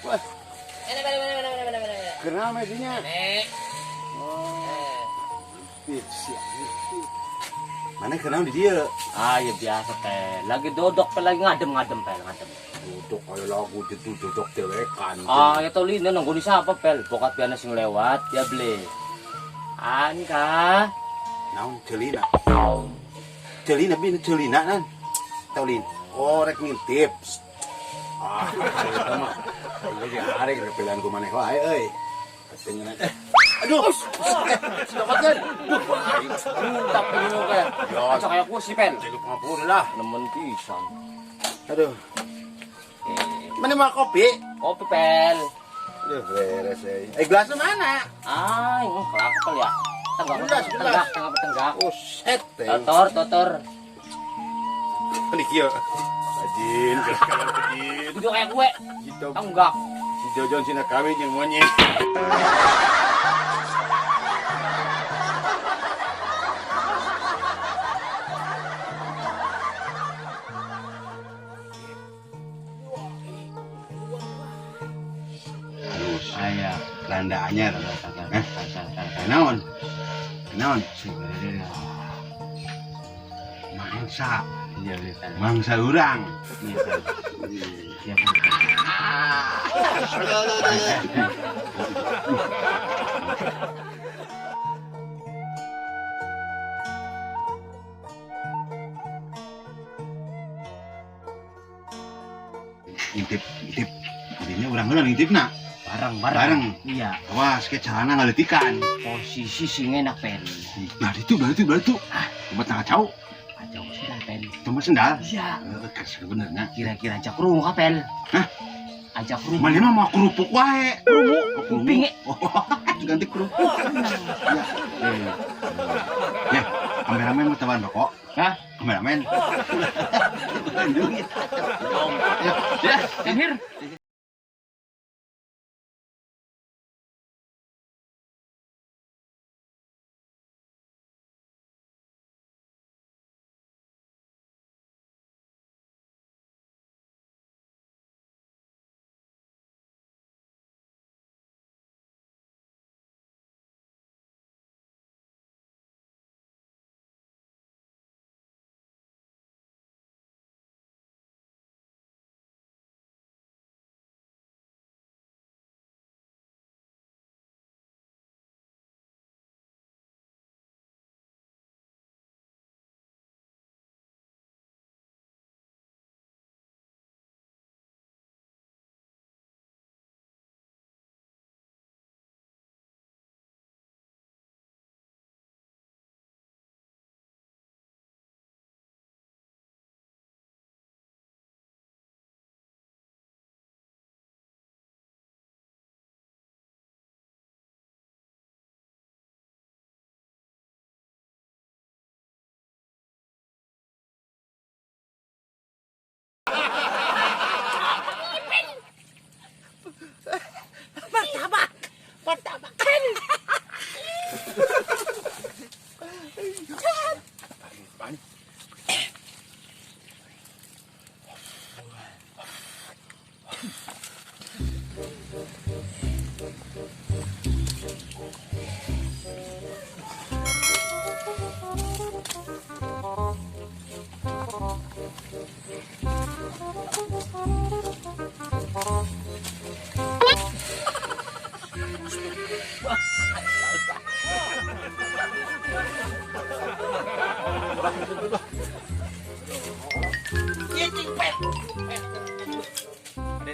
Wah, Mana. kenapa dinya? Nek. Oh, siap. Mana kenapa di dia? Ah, ya biasa pel. Lagi dodok pel, lagi ngadem pel, ngadem. Duduk ayo lagu itu duduk dewekan. Ah, ya tau lino nunggu siapa pel? Bokat piana sing lewat, ya beli. Anka. Naon celina. Celina bin celina nan. Taulin. Oh, rek ngintip. Ah, eta mah. Lagi arek rek pilihan ku maneh wae euy. Katanya. Aduh. Selamatkan. Duh, Tak pengen kayak. Ya, Acak kayak ku si pel. jaga pangapura lah. Nemen pisan. Aduh. Mana mau kopi? Kopi pel. Aduh, beres euy. Gelasnya mana? Ah, ini kelak pel ya. Tenggak, tenggak. Oh, set. Totor. Ini kieu. Rajin, kalian rajin. Duduk kayak gue. Gitu. Tenggak. Si Jojon sina kami jeung monyet. Aya randa anyar. Naon? Naon? Mangsa. Iya, Mangsa urang. iya. Intip. Ini urang-urang intipna. Bareng. Iya. Awas ke celana ngaletikan. Posisi sing enak pel. Nah, itu. Tempat tengah cau. Acak sendal pel. Tempat sendal. Iya. Kes benernya. Kira-kira ajak kerungu kapel. Hah? Ajak kerungu. Mana mah mau kerupuk wae. Kuping. Ganti kerupuk. Ya, kameramen mau tawan rokok. Hah? Kameramen. Ya, Emir.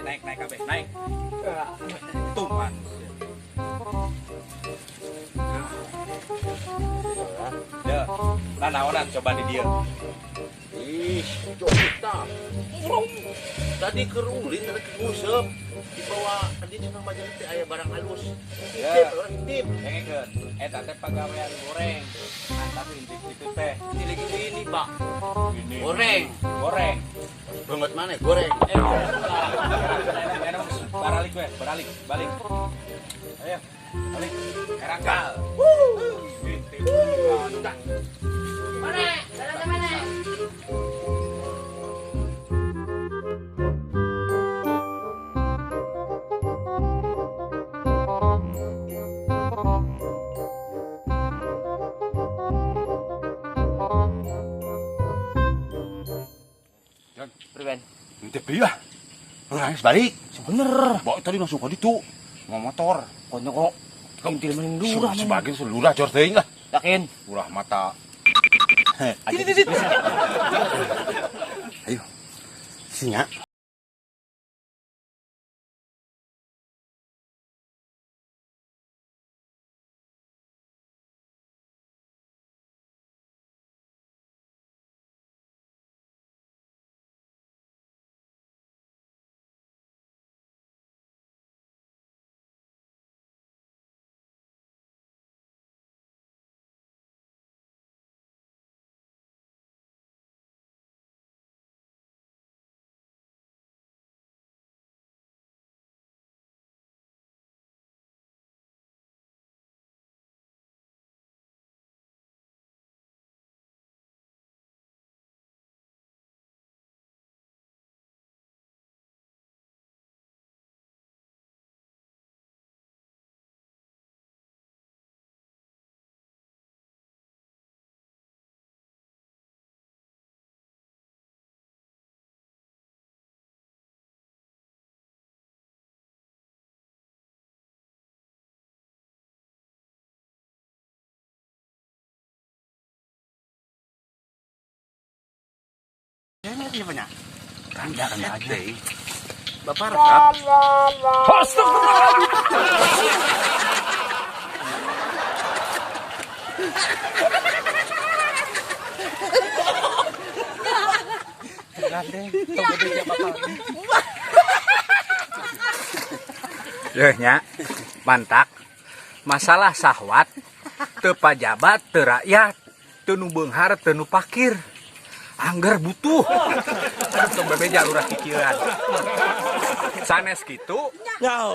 Naik kabeh, naik. Tuman. Ya, lah naonan coba di dia. Ih, jokita. Tadi kerulin, tadi kegusep. Di bawah, tadi di nama jalan teh aya barang halus. Ya. Intip, orang intip. Dengekeun, eta teh pagawean goreng. Antap intip itu teh. Cilik ini, Pak. Ini. Goreng. Banget mana, goreng. Balik. Ayo, balik. Erakal. Intip. Mana? Jalan ke mana? ngintip dia. Orang balik. Bener. Bawa tadi langsung ke itu. Mau motor. Konya kok intil maning lurah. Sebagian seluruh jor teuing lah. Yakin? Ulah mata. Ayo. Singa. Ini banyak. Tanda kan aja. Bapak rekap. Nya, mantak. Masalah sahwat, teu pajabat, teu rakyat, teu nu beunghar, teu nu pakir. Angger butuh. Aduh, tong bebeja lurah kikiran. Sanes kitu. Ya,